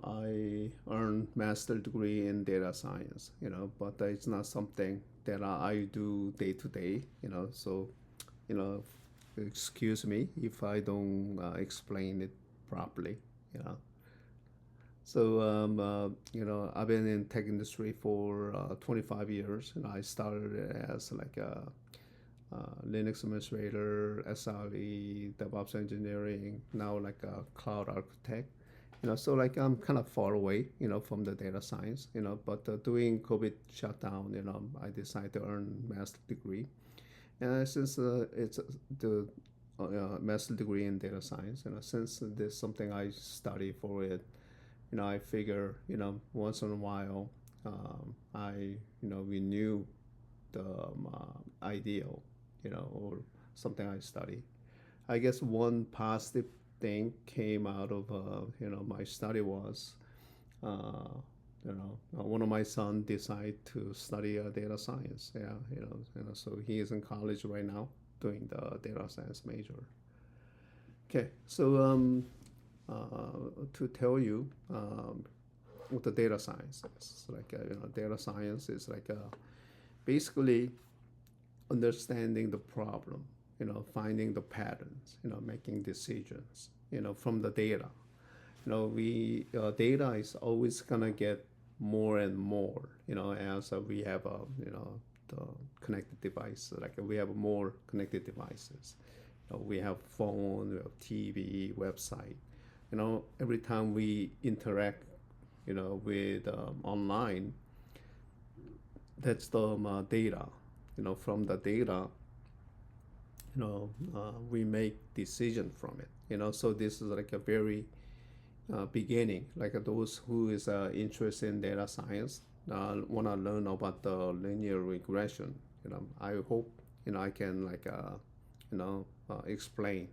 I earned master degree in data science, but it's not something that I do day to day, so, you know, excuse me if I don't explain it properly, you know. So, I've been in tech industry for 25 years, and I started as like a Linux administrator, SRE, DevOps engineering, now like a cloud architect. So like I'm kind of far away, from the data science, but during COVID shutdown, I decided to earn master degree. And since it's the master degree in data science, since there's something I study for it, I figure, once in a while, I, renew the ideal, or something I study. I guess one positive thing came out of my study was one of my son decided to study data science. Yeah, so he is in college right now doing the data science major. Okay, so to tell you what the data science is, like data science is like basically understanding the problem, finding the patterns, making decisions, from the data. We data is always gonna get more and more, as we have the connected device. Like we have more connected devices. We have phone, we have TV, website. Every time we interact, with online, that's the data. From the data, we make decision from it. So this is like a very beginning, like those who is interested in data science want to learn about the linear regression. I hope I can like explain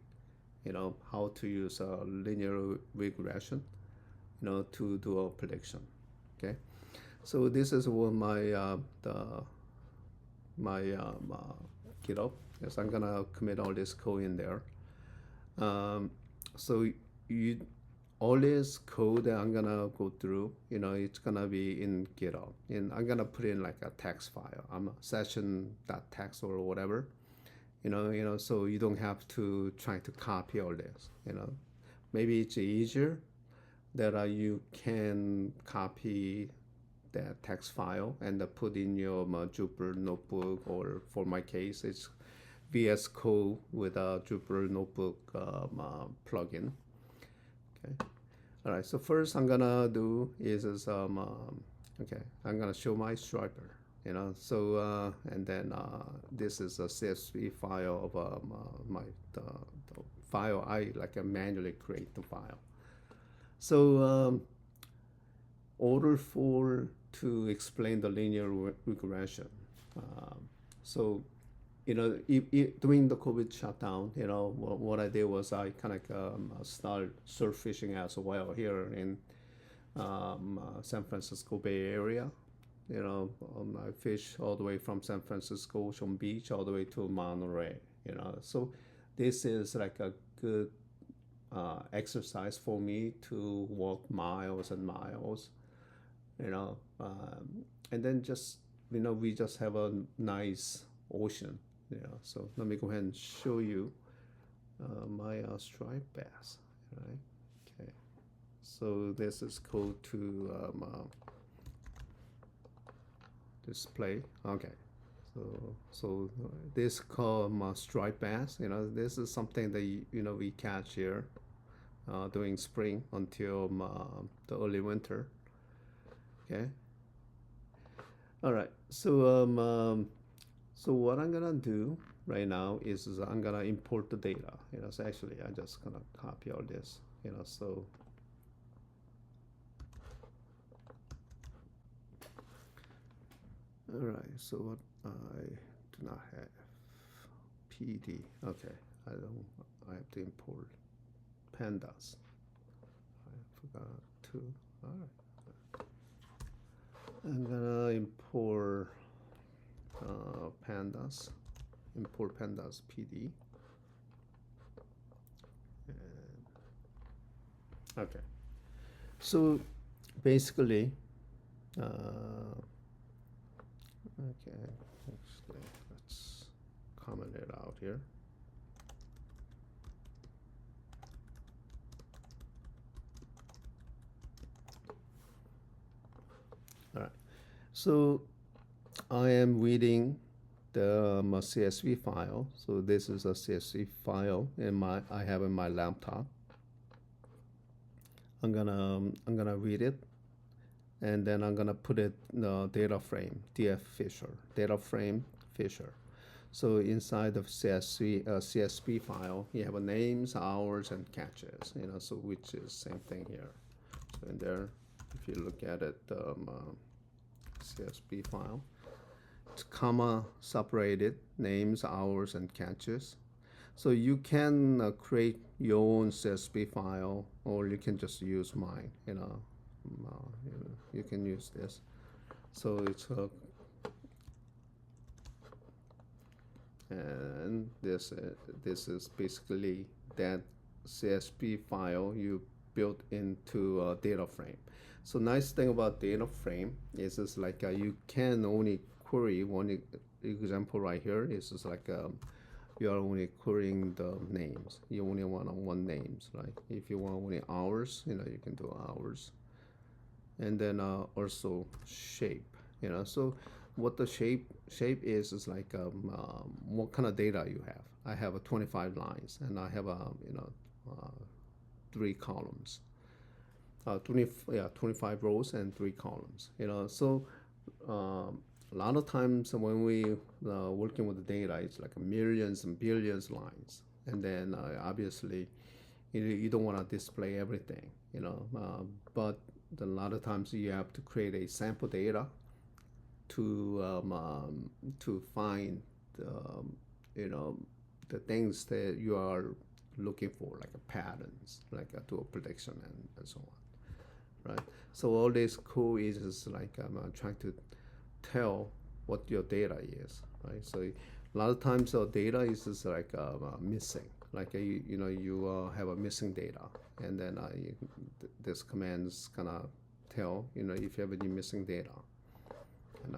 how to use linear regression to do a prediction. Okay, so this is what my GitHub. Yes, I'm gonna commit all this code in there. So you all this code that I'm gonna go through, it's gonna be in GitHub, and I'm gonna put in like a text file. I'm a session.txt or whatever, so you don't have to try to copy all this. Maybe it's easier that you can copy that text file and put in your Jupyter notebook, or for my case, it's VS Code with a Jupyter notebook plugin. Okay. All right. So first I'm gonna do is okay. I'm gonna show my striper. So and then this is a CSV file of my the file I like manually create the file. So order for to explain the linear regression. So during the COVID shutdown, what I did was I kind of started surf fishing as well here in San Francisco Bay Area. I fish all the way from San Francisco Ocean Beach all the way to Monterey. So this is like a good exercise for me to walk miles and miles. And then just we just have a nice ocean. So let me go ahead and show you my striped bass. Right. Okay. So this is code to display. Okay. So this called striped bass. This is something that we catch here during spring until the early winter. Okay. All right. So what I'm gonna do right now is I'm gonna import the data. So actually I'm just gonna copy all this. So all right. So what I do not have PD. Okay. I have to import pandas. I forgot to. All right. I'm gonna import pandas, import pandas PD. And, okay. So basically, uh, okay, actually, let's comment it out here. All right. So I am reading the CSV file. So this is a CSV file in my I have in my laptop. I'm gonna read it, and then I'm gonna put it in the data frame df Fisher data frame Fisher. So inside of CSV file, you have a names, hours, and catches. So which is same thing here. So in there, if you look at it, CSV file, it's comma separated names, hours, and catches. So you can create your own CSV file, or you can just use mine. You can use this. So it's and this is basically that CSV file you built into a data frame. So nice thing about data frame is it's like you can only query one example right here. Is just like you are only querying the names. You only want one names, right? If you want only hours, you can do hours, and then also shape. So what the shape is like what kind of data you have. I have a 25 lines, and I have uh, 3 columns. 25 rows and 3 columns. So a lot of times when we working with the data, it's like millions and billions lines, and then obviously you don't want to display everything, but a lot of times you have to create a sample data to find you know the things that you are looking for, like a patterns, like do a prediction, and so on, right? So all this code is like trying to tell what your data is, right? So a lot of times our data is just like missing, like you have a missing data, and then this command is gonna tell if you have any missing data. And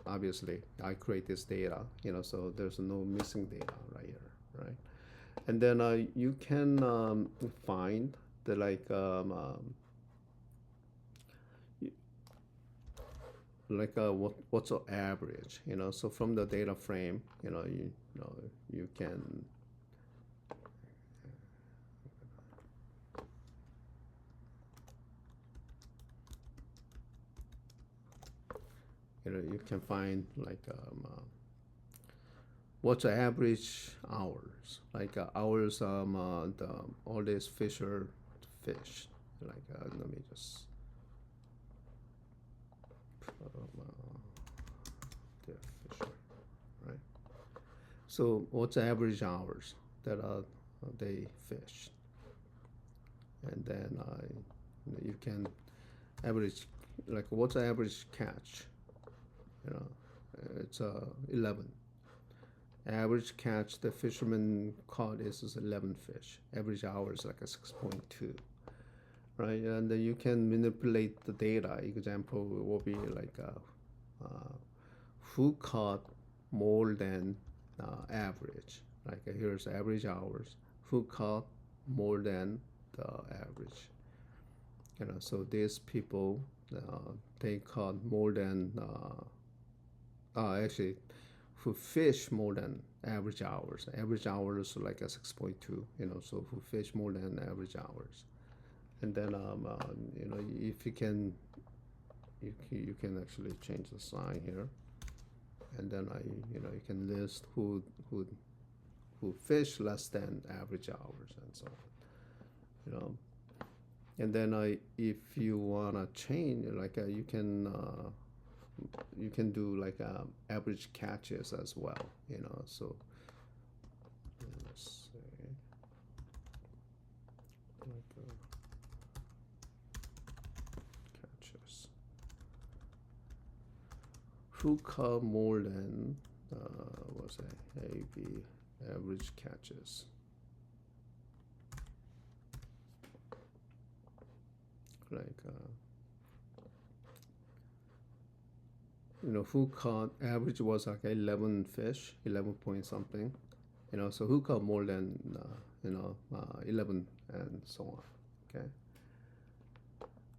obviously I create this data, so there's no missing data right here, right? And then you can find the what's the average, so from the data frame, you can you can find like what's the average hours, like hours all these fisher fish, like let me just the fisher, right? So what's the average hours that they fish, and then you can average, like what's the average catch, it's 11. Average catch the fisherman caught is 11 fish. Average hour is like a 6.2, right? And then you can manipulate the data. Example will be like who caught more than average. Like here's average hours. Who caught more than the average? So these people they caught more than actually who fish more than average hours. Average hours like a 6.2. So who fish more than average hours, and then if you can, you can actually change the sign here, and then you can list who fish less than average hours, and so on. And then if you wanna change, like you can do like average catches as well, so let's say like catches who caught more than what's that, AB average catches, like who caught average was like 11 fish, 11 point something. So who caught more than 11 and so on. Okay.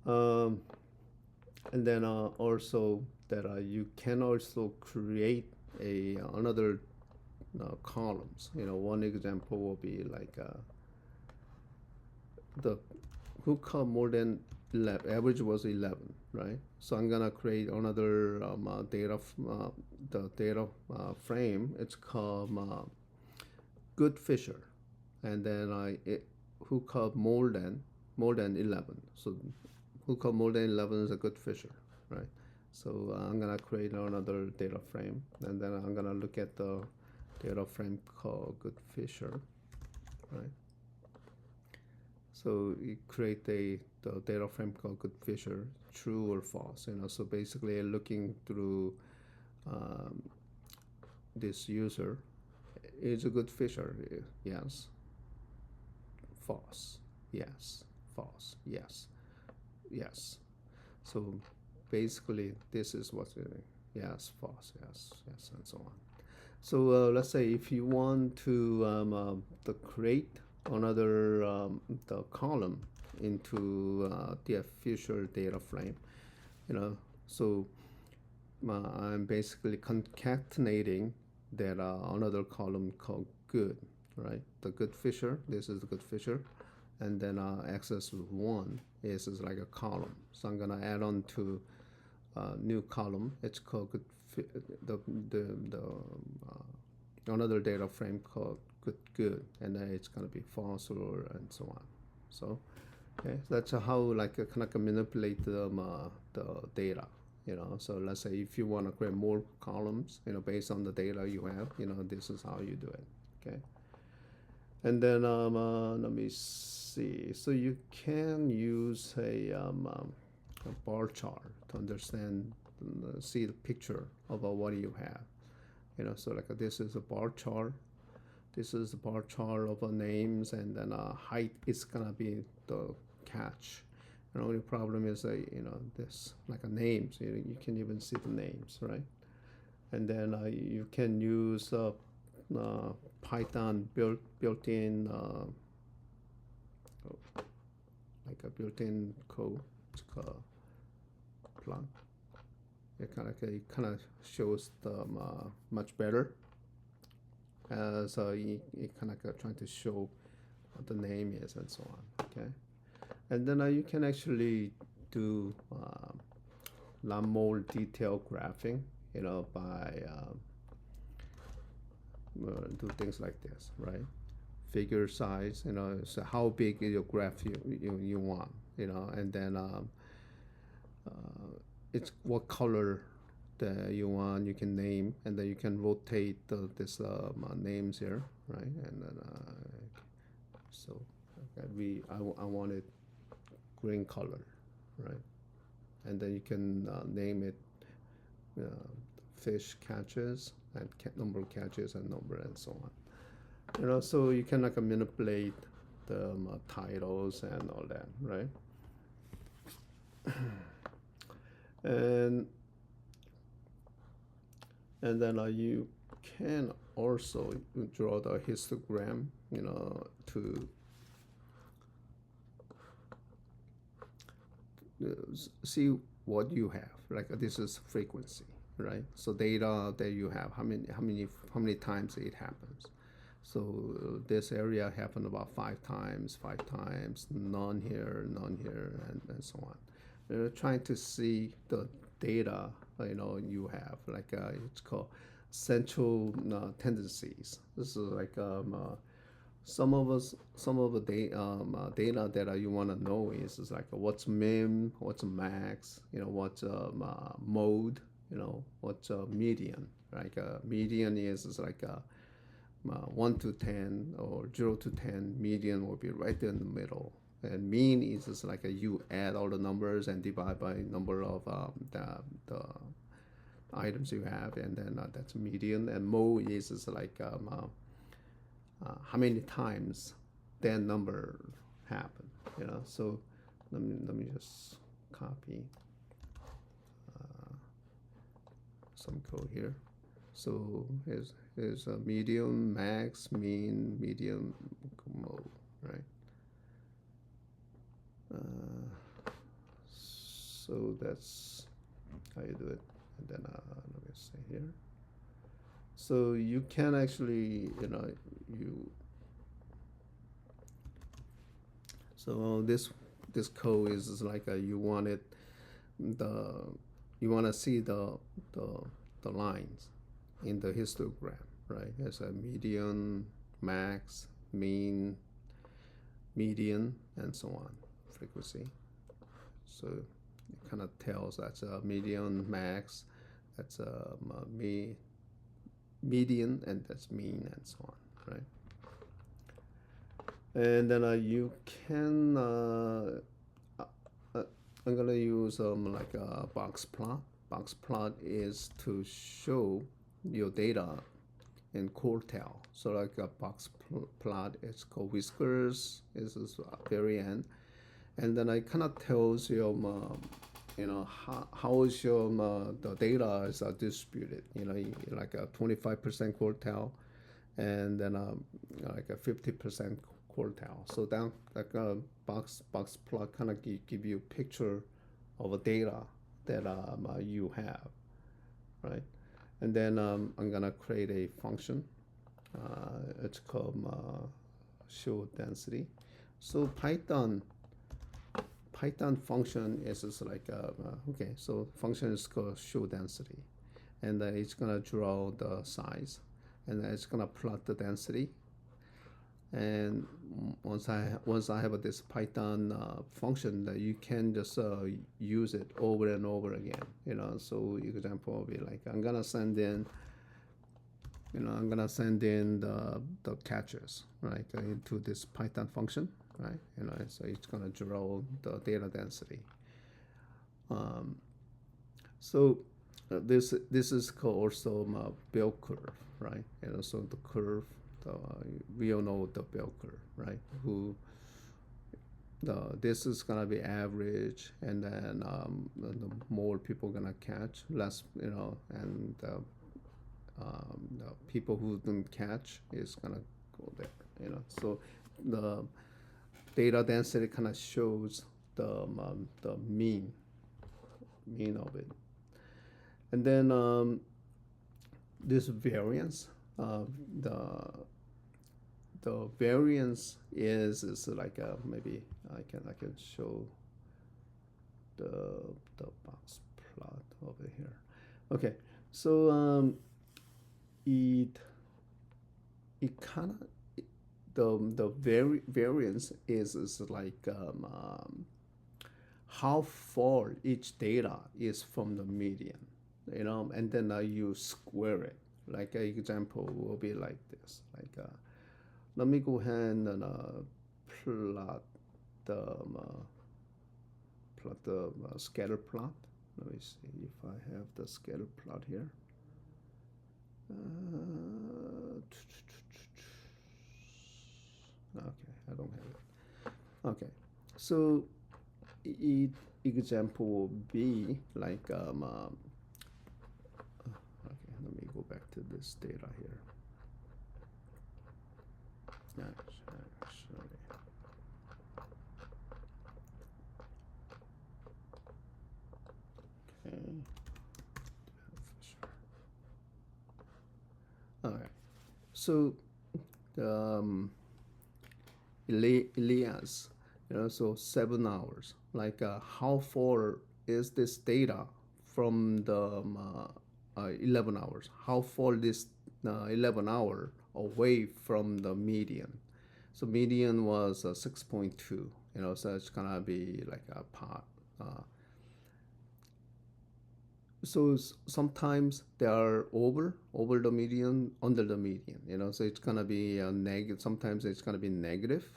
Um, and then also that you can also create a another columns. One example will be like the who caught more than 11, average was 11, right? So I'm gonna create another the data frame. It's called good fisher, and then who caught more than 11. So who caught more than 11 is a good fisher, right? So I'm gonna create another data frame, and then I'm gonna look at the data frame called good fisher, right? So you create the data frame called good fisher, true or false. So basically looking through um, this user is a good fisher. Yes, false, yes, false, yes, yes. So basically this is what's doing. Yes, false, yes, yes, and so on. So let's say if you want to create another the column into the official data frame, so I'm basically concatenating that another column called good, right? The good fisher, this is the good fisher, and then access one is like a column. So I'm gonna add on to new column. It's called good the another data frame called good, and then it's gonna be false or and so on. So okay, so that's how like kind of manipulate the data. So let's say if you want to create more columns, based on the data you have, this is how you do it. Okay, and then let me see. So you can use a bar chart to understand, see the picture of what you have. So like this is a bar chart. This is a bar chart of names, and then height is gonna be the catch. The only problem is this like a names. You can even see the names, right? And then you can use Python built-in like a built-in code. It's called plug. It kind of shows them much better, as it kind of trying to show what the name is and so on. Okay, and then you can actually do a lot more detailed graphing, by do things like this, right? Figure size, so how big is your graph you want, and then it's what color that you want, you can name, and then you can rotate this names here, right? And then so okay, I wanted green color, right? And then you can name it fish catches and number of catches and number and so on. So you can like manipulate the titles and all that, right? and then you can also draw the histogram, to see what you have. Like this is frequency, right? So data that you have, how many times it happens. So this area happened about 5 times, none here, and so on. Trying to see the data you have, like it's called central tendencies. This is like some of the data that you want to know is like what's min, what's max, what's mode, what's median. Like median is like 1 to 10 or 0 to 10. Median will be right in the middle, and mean is just like you add all the numbers and divide by number of the items you have, and then that's median. And mode is just like how many times that number happened. So let me just copy some code here. So here's a medium, max, mean, medium, mode, right? So that's how you do it. And then let me say here. So you can actually, you. So this code is like you want it the you want to see the the lines in the histogram, right? As a median, max, mean, median, and so on frequency. So it kind of tells that's a median, max, that's a median, and that's mean, and so on, right? And then you can I'm gonna use like a box plot. Box plot is to show your data in quartile. So like a box plot, it's called whiskers. This is very end, and then it kind of tells you how is your the data is distributed. Like a 25% quartile, and then like a 50% quartile. So that like a box plot kind of give you a picture of a data that you have, right? And then I'm gonna create a function. It's called show density. So Python function is just like okay. So function is called show density, and it's gonna draw the size, and then it's gonna plot the density. And once I have this Python function, that you can just use it over and over again. So example will be like I'm gonna send in the catches, right, into this Python function, right? So it's gonna draw the data density. So this is called also bell curve, right? So the curve, we all know the bell curve, right? This is gonna be average, and then the more people gonna catch, less, and the people who didn't catch is gonna go there. So the data density kind of shows the mean of it, and then this variance, the variance is like maybe I can show the box plot over here. Okay, so it kind of the variance is like how far each data is from the median, and then you square it. Like an example will be like this. Like let me go ahead and plot the scatter plot. Let me see if I have the scatter plot here. Okay, I don't have it. Okay, so example will be like okay, let me go back to this data here. Actually, okay. All right. So Elias, so 7 hours. Like how far is this data from the 11 hours? How far this 11 hour away from the median? So median was 6.2. So it's gonna be like a part. So sometimes they are over the median, under the median. So it's gonna be a negative. Sometimes it's gonna be negative,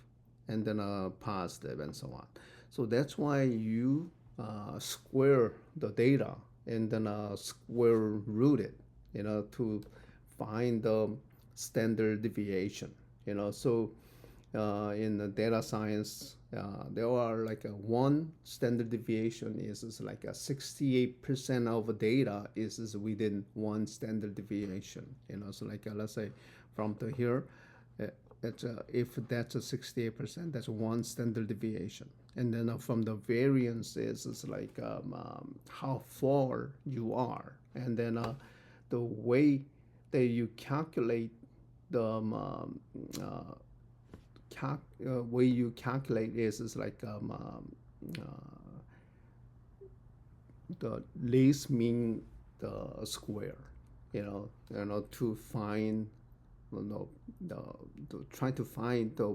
and then a positive, and so on. So that's why you square the data, and then square root it, to find the standard deviation. So in the data science, there are like a one standard deviation is like a 68% of the data is within one standard deviation. So like let's say from the here, uh, if that's a 68%, that's one standard deviation. And then from the variance is like how far you are, and then the way that you calculate the uh, way you calculate is like the least mean the square, to find, no, the, try to find the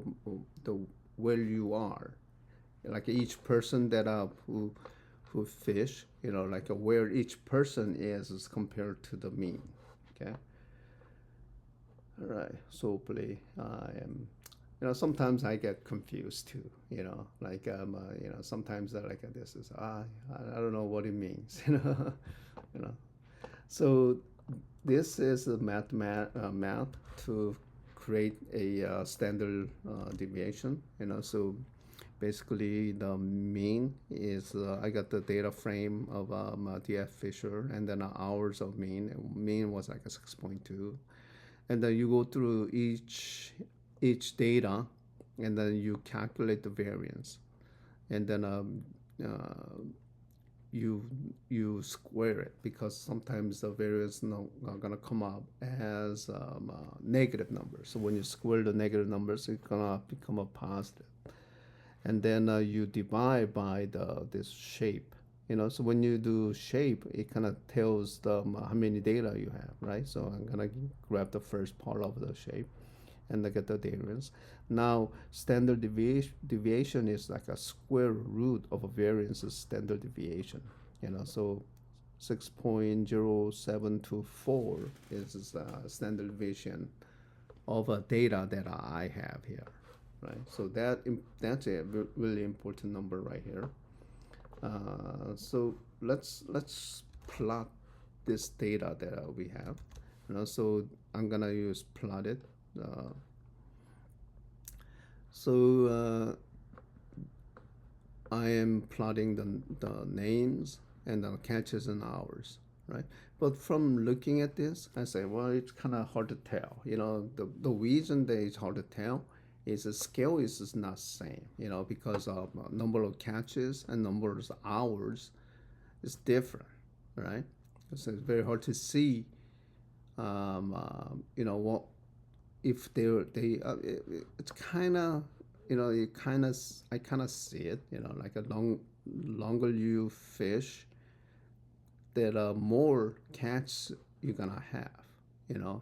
where you are, like each person that who fish, like where each person is compared to the mean. Okay. All right. So hopefully I am. Sometimes I get confused too. Like sometimes I like this is I don't know what it means. You know. So this is a math to create a standard deviation. So basically the mean is I got the data frame of DF Fisher, and then hours of mean. Mean was like a 6.2, and then you go through each data, and then you calculate the variance, and then you square it, because sometimes the variance not gonna come up as negative numbers. So when you square the negative numbers, it's gonna become a positive, and then you divide by this shape. So when you do shape, it kind of tells them how many data you have, right? So I'm gonna grab the first part of the shape and look at the variance. Now standard deviation is like a square root of a variance's standard deviation. So 6.0724 is standard deviation of a data that I have here, right? So that's a really important number right here. So let's plot this data that we have. So I'm gonna use plot it. So I am plotting the names and the catches and hours, right? But from looking at this, I say, well, it's kind of hard to tell. The reason that it's hard to tell is the scale is just not the same, because of number of catches and number of hours is different, right? So it's very hard to see, what if it's kind of, I kind of see it, like a longer you fish, there are more catch you're gonna have, you know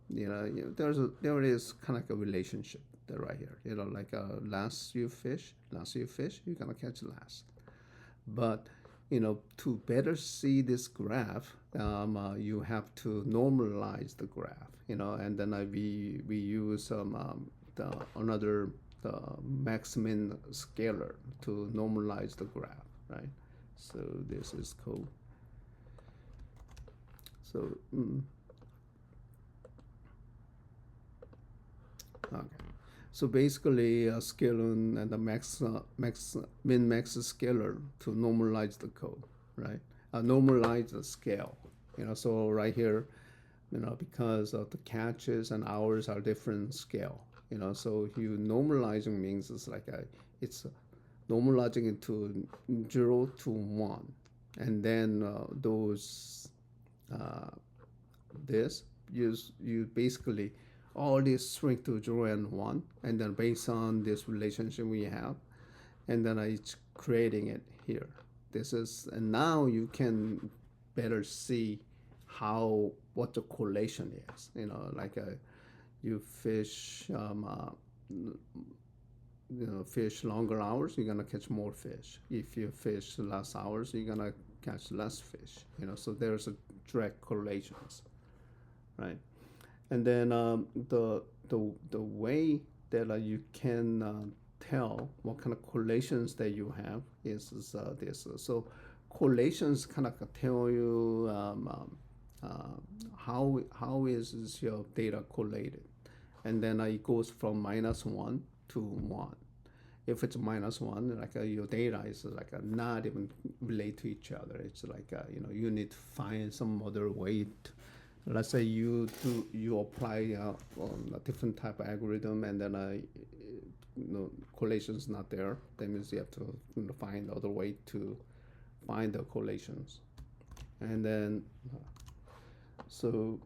there is kind of like a relationship there right here, like last you fish, you're gonna catch last. But to better see this graph, you have to normalize the graph, and then we use another the max-min scalar to normalize the graph, right? So this is cool. So okay. So basically, a scalar and the min max scalar to normalize the code, right? Normalize the scale. So right here, because of the catches and hours are different scale. So you normalizing means it's normalizing it to 0 to 1, and then those this you basically all this shrink to 0 and 1, and then based on this relationship we have, and then it's creating it here. This is, and now you can better see what the correlation is. Like you fish fish longer hours, you're gonna catch more fish. If you fish less hours, you're gonna catch less fish. So there's a direct correlations, right? And then the way that you can tell what kind of correlations that you have is this. So correlations kind of tell you how is your data correlated, and then it goes from -1 to 1, if it's -1, like your data is like not even relate to each other. It's like you need to find some other way. Let's say you apply on a different type of algorithm, and then correlation's not there. That means you have to find other way to find the correlations, and then so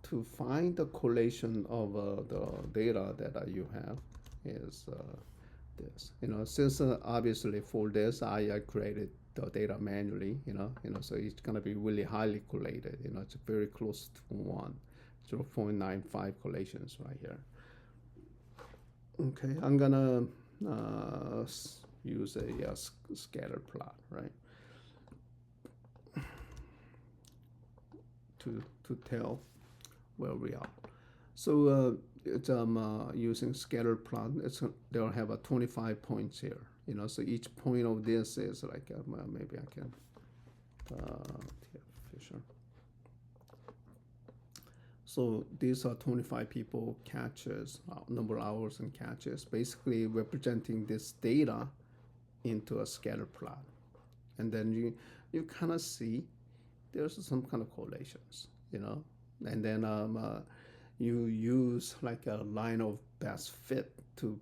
to find the correlation of the data that you have is this. Since obviously for this I created the data manually. So it's gonna be really highly correlated. It's very close to 1, 0.95 correlations right here. Okay, I'm gonna use a scatter plot, right, to tell where we are. So it's using scatter plot. They'll have a 25 points here. So each point of this is like maybe I can Fisher. So these are 25 people catches, number of hours and catches, basically representing this data into a scatter plot. And then you kind of see there's some kind of correlations, and then you use like a line of best fit to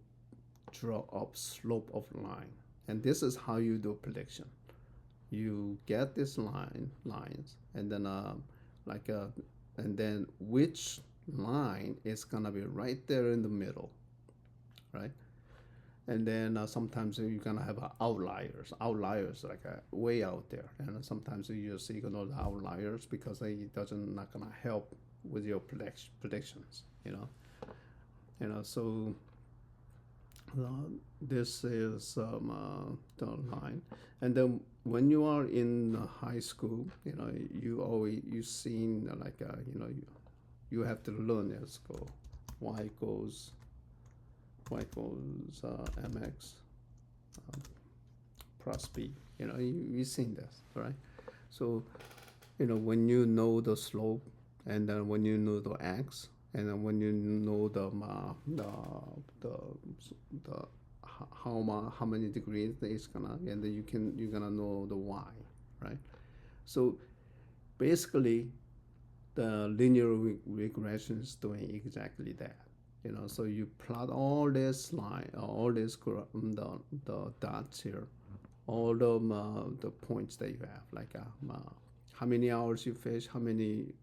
draw up slope of line. And this is how you do prediction. You get this lines, and then and then which line is gonna be right there in the middle, right? And then sometimes you're gonna have outliers like way out there, and sometimes you just ignore the outliers because it doesn't not gonna help with your predictions. So this is the line, and then when you are in high school, you seen like you have to learn at school. y equals mx plus b. You've seen this, right? So when you know the slope, and then when you know the x, and then when you know the how many degrees it's gonna, and then you're gonna know the y, right? So basically, the linear regression is doing exactly that. So you plot all this line, all this the dots here, all the points that you have, like how many hours you fish, how many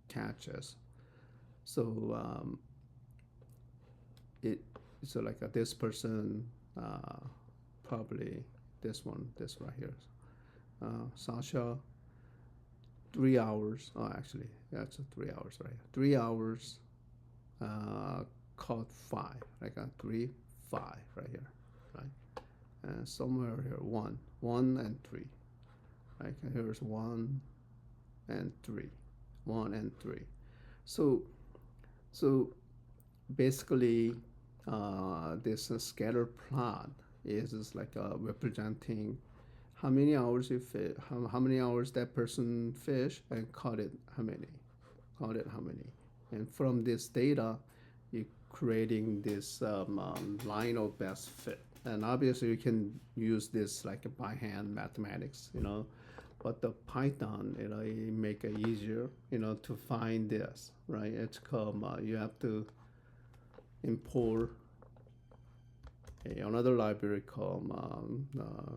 catches. So so like this person, probably this right here, Sasha, 3 hours. Oh, actually, that's 3 hours, right? 3 hours, caught 5, like a 3, 5 right here, right? And somewhere here, 1 and 3, right? And here's 1 and 3, 1 and 3. So basically, this scatter plot is like representing how many hours you fish, how many hours that person fish, and caught it how many, and from this data, you're creating this line of best fit. And obviously, you can use this like by hand mathematics, but the Python, it make it easier, to find this, right? It's called you have to import another library called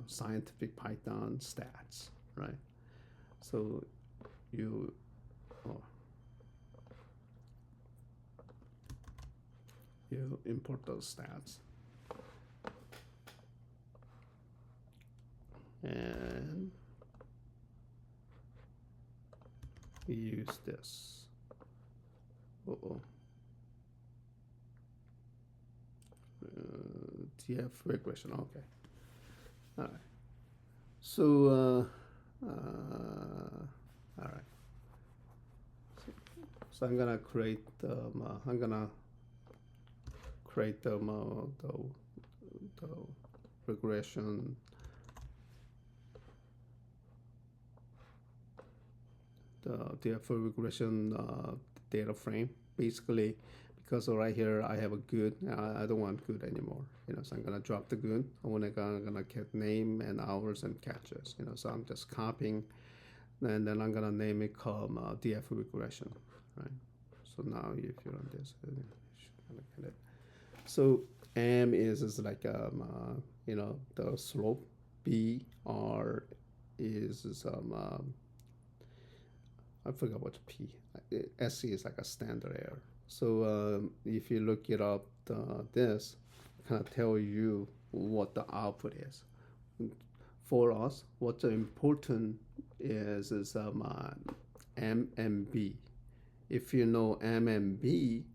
scientific Python stats, right? So you you import those stats, and we use this. TF regression. Okay. All right. So all right. So I'm gonna create the regression, the TF regression data frame, basically, because right here I have a good. I don't want good anymore. So I'm gonna drop the good. I'm gonna get name and hours and catches. So I'm just copying, and then I'm gonna name it called DF regression, right? So now if you run this, you should get it. So M is like the slope. B R is I forgot what P. SC is like a standard error. So if you look it up, this kind of tell you what the output is. For us, what's important is M and B. If you know M and B,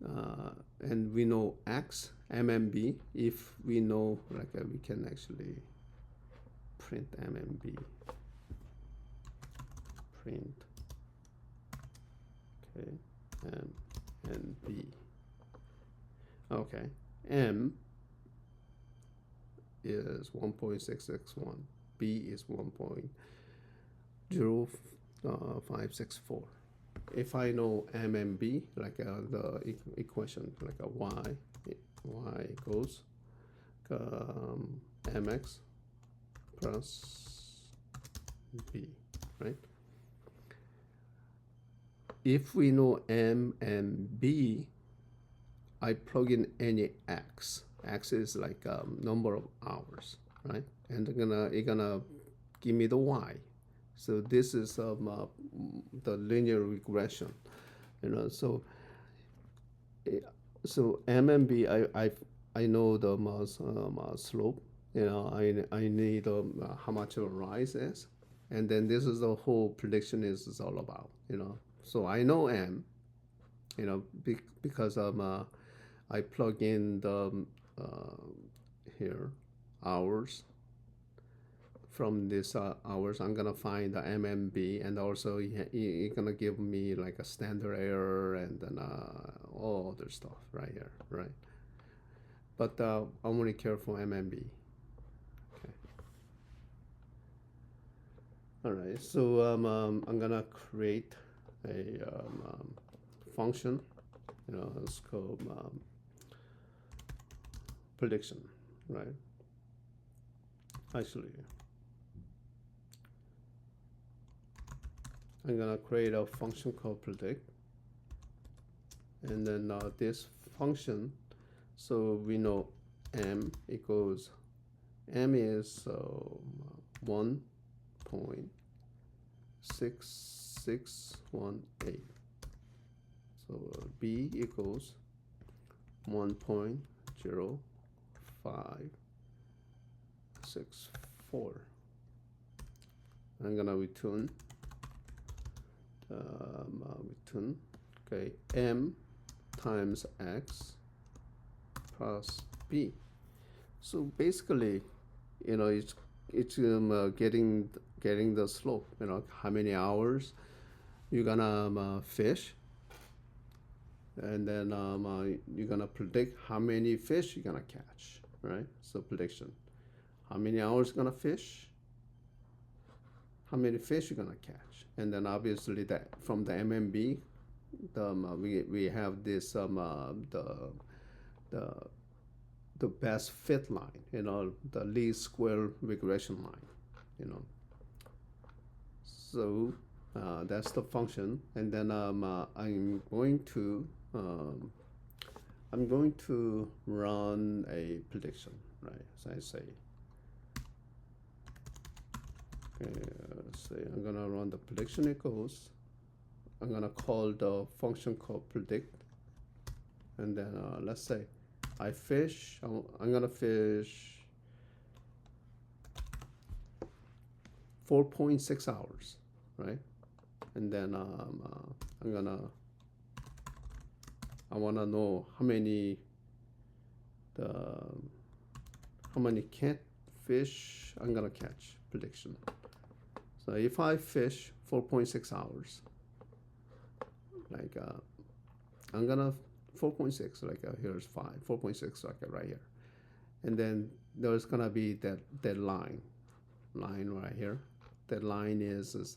and we know X, M and B, if we know, we can actually print M and B. Print, okay, M and B. Okay, M is 1.661, B is 1.0564. If I know M and B, the equation, a Y equals mx plus b, right? If we know M and B, I plug in any X. X is like number of hours, right? And it's gonna give me the Y. So this is the linear regression, So M and B, I know the slope. I need how much a rise is, and then this is the whole prediction is all about. So I know M, because I plug in the here hours. From this hours, I'm gonna find the MMB, and also you're gonna give me like a standard error and then all other stuff right here, right? But I'm only care for MMB. Okay. All right. So I'm gonna create a function. It's called prediction, right? Actually, I'm gonna create a function called predict, and then this function, so we know M equals, M is 1.6618, so B equals 1.0564. I'm gonna return okay, M times X plus B. So basically, it's getting the slope. How many hours you're gonna fish, and then you're gonna predict how many fish you're gonna catch, right? So prediction: how many hours gonna fish, how many fish you're gonna catch, and then obviously that from the MMB, we have this the best fit line, the least square regression line, So that's the function, and then I'm going to run a prediction, right? So I say, say I'm gonna run the prediction equals. I'm gonna call the function called predict, and then let's say I fish. I'm gonna fish 4.6 hours, right? And then I wanna know how many fish I'm gonna catch. Prediction. So if I fish 4.6 hours, I'm gonna 4.6, here's 4.6, right here, and then there's gonna be that line right here. That line is this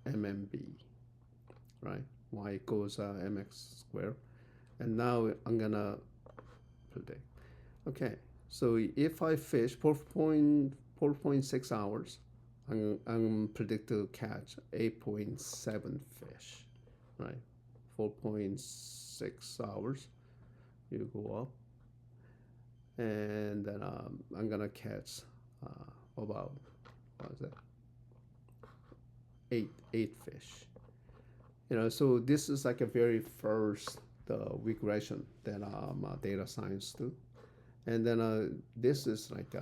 MMB, right? y equals mx squared. And now I'm gonna predict. Okay, so if I fish 4.6 hours, I'm predict to catch 8.7 fish, right? 4.6 hours, you go up, and then I'm gonna catch about what is that? Eight fish. So this is like a very first regression that data science do, and then this is like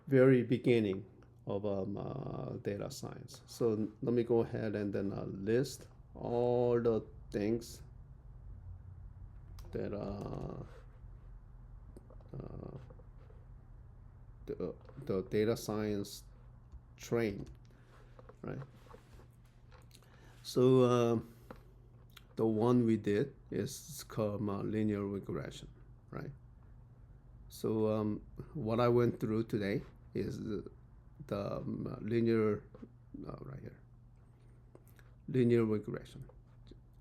very beginning of data science. So let me go ahead and then list all the things that uh, the data science train, right? So the one we did is called linear regression, right? So what I went through today is the linear, right here, linear regression.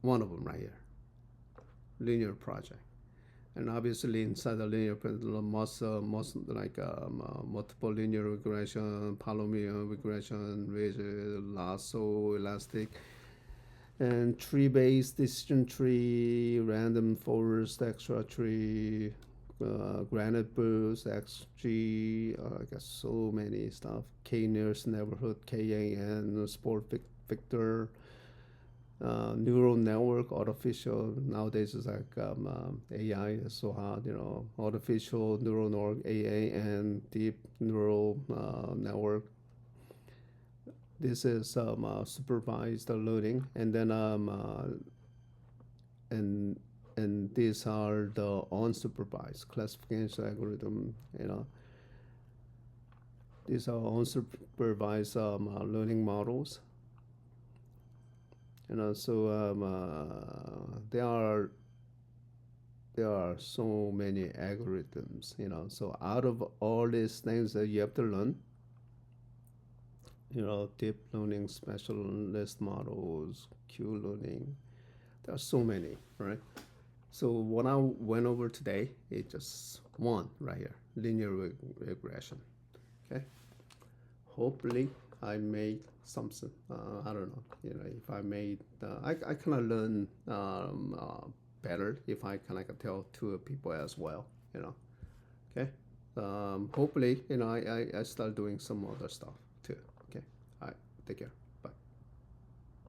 One of them right here, linear project. And obviously inside the linear, most like multiple linear regression, polynomial regression, rigid, lasso, elastic, and tree-based decision tree, random forest extra tree, granite boost, XG, I guess so many stuff. K-nearest neighborhood, KAN, sport victor, neural network, artificial. Nowadays it's like AI is so hard, artificial neural network, AA, and deep neural network. This is supervised learning, and then and these are the unsupervised classification algorithm. These are unsupervised learning models. So there are so many algorithms. So out of all these things that you have to learn, deep learning, specialist models, Q learning. There are so many, right? So what I went over today is just one right here, linear regression. Okay. Hopefully I made something. I don't know. If I made, I kind of learn better if I kind of tell to people as well. Okay. Hopefully, I start doing some other stuff too. Okay. All right. Take care.